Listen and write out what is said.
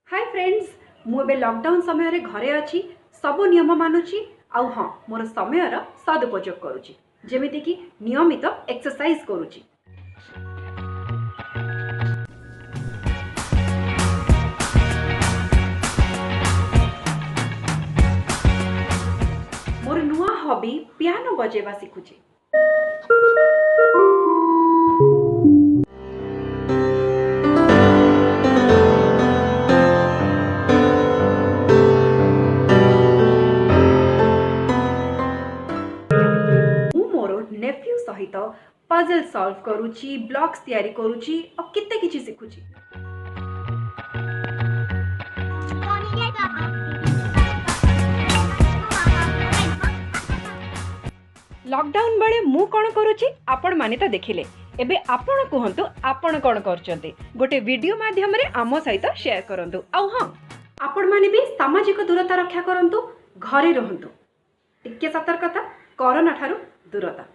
Hi friends, मुझे lockdown समय रे घरे अच्छी सब नियम मानुची आउ हाँ मोर समयर सदुपयोग करुची जेमिति कि नियमित एक्सरसाइज करुची। मोर नुआ हॉबी पियानो बजेबा शिखुची। नेफ्यू सहित पजल सॉल्व करूची, ब्लॉक्स तैयारी करूची और किते किछि सिखुची। लॉकडाउन बेले मु कोन करूची आपण माने त देखिले। एबे आपण कहंतु आपण कोन करचंती, गोटे वीडियो माध्यम रे आमो सहित शेयर करंतु। आउ हां, आपण माने भी सामाजिक दूरता रक्षा करंतु, घरे रहंतु, टिके सतर्कता, कोरोना ठारू दूरता।